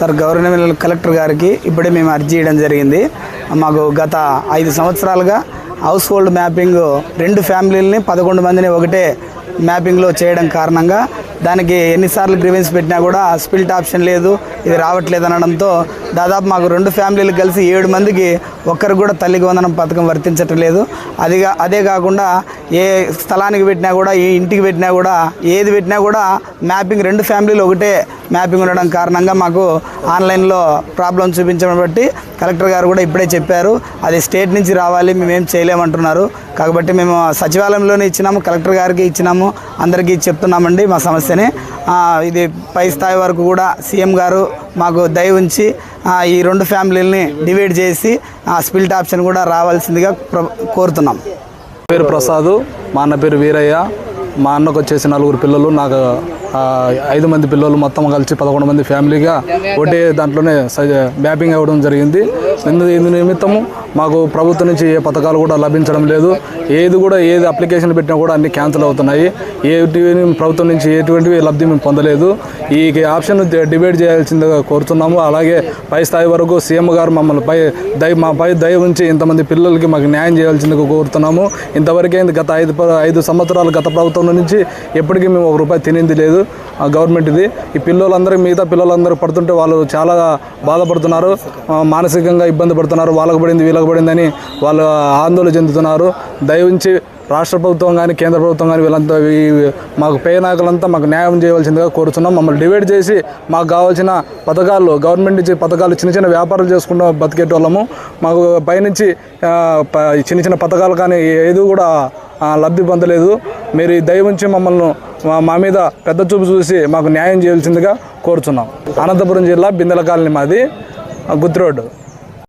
Sir government collector గారికి ఇప్పుడే మేము అర్జీ చేయడం జరిగింది. మాకు గత 5 సంవత్సరాలుగా హౌస్ హోల్డ్ మ్యాపింగ్ 2 ఫ్యామిలీలని 11 మందిని ఒకటే మ్యాపింగ్లో చేయడం కారణంగా దానికి ఎన్నిసార్లు గ్రీవెన్స్ పెట్టినా కూడా స్పిల్ట్ ఆప్షన్ లేదు, ఇది రావట్లేదు అనడంతో దాదాపు మాకు 2 ఫ్యామిలీలు కలిసి 7 మందికి ఒక్కరికి కూడా తల్లికి వందనం పథకం వర్తించటం లేదు. అదే కాకుండా ఏ స్థలానికి పెట్టినా కూడా, ఏ ఇంటికి పెట్టినా కూడా, ఏది పెట్టినా కూడా మ్యాపింగ్ 2 ఫ్యామిలీలు ఒకటే మ్యాపింగ్ ఉండడం కారణంగా మాకు ఆన్లైన్లో ప్రాబ్లం చూపించడం బట్టి కలెక్టర్ గారు కూడా ఇప్పుడే చెప్పారు, అది స్టేట్ నుంచి రావాలి, మేమేం చేయలేమంటున్నారు. కాబట్టి మేము సచివాలయంలోనే ఇచ్చినాము, కలెక్టర్ గారికి ఇచ్చినాము, అందరికీ చెప్తున్నామండి మా సమస్యని. ఇది పై స్థాయి వరకు కూడా సీఎం గారు మాకు దయ ఉంచి ఈ 2 ఫ్యామిలీలని డివైడ్ చేసి స్పిల్ట్ ఆప్షన్ కూడా రావాల్సిందిగా కోరుతున్నాం. పేరు ప్రసాద్, మా అన్న పేరు వీరయ్య. మా అన్నకు వచ్చేసి 4 పిల్లలు, నాకు 5 మంది పిల్లలు, మొత్తం కలిసి 11 మంది ఫ్యామిలీగా ఒకటే దాంట్లోనే మ్యాపింగ్ అవ్వడం జరిగింది. ఇందు నిమిత్తము మాకు ప్రభుత్వం నుంచి ఏ పథకాలు కూడా లభించడం లేదు. ఏది అప్లికేషన్ పెట్టినా కూడా అన్ని క్యాన్సిల్ అవుతున్నాయి. ప్రభుత్వం నుంచి ఎటువంటివి లబ్ధి మేము పొందలేదు. ఈ ఆప్షన్ డిబేట్ చేయాల్సిందిగా కోరుతున్నాము. అలాగే పై స్థాయి వరకు సీఎం గారు మమ్మల్ని మా పై దయ ఉంచి ఇంతమంది పిల్లలకి మాకు న్యాయం చేయాల్సిందిగా కోరుతున్నాము. ఇంతవరకే గత 5 సంవత్సరాలు గత ప్రభుత్వం నుంచి ఎప్పటికీ మేము 1 రూపాయి తినింది లేదు గవర్నమెంట్ ఇది. ఈ మిగతా పిల్లలందరూ పడుతుంటే వాళ్ళు చాలా బాధపడుతున్నారు, మానసికంగా ఇబ్బంది పడుతున్నారు. వాళ్ళకు పడింది వీళ్ళకు పడిందని వాళ్ళు ఆందోళన చెందుతున్నారు. దయవుంచి రాష్ట్ర ప్రభుత్వం కానీ కేంద్ర ప్రభుత్వం కానీ వీళ్ళంతా మాకు పే నాయకులంతా మాకు న్యాయం చేయవలసిందిగా కోరుతున్నాం. మమ్మల్ని డివైడ్ చేసి మాకు కావాల్సిన పథకాలు, గవర్నమెంట్ నుంచి పథకాలు, చిన్న వ్యాపారాలు చేసుకుంటూ బతికేటోళ్ళము. మాకు పైనుంచి చిన్న పథకాలు కానీ ఏది కూడా లబ్ధి పొందలేదు. మీరు దయవుంచి మమ్మల్ని మా మీద పెద్ద చూపు చూసి మాకు న్యాయం చేయాల్సిందిగా కోరుచున్నాం. అనంతపురం జిల్లా బిందెల కాలనీ, మాది గుత్తి రోడ్డు.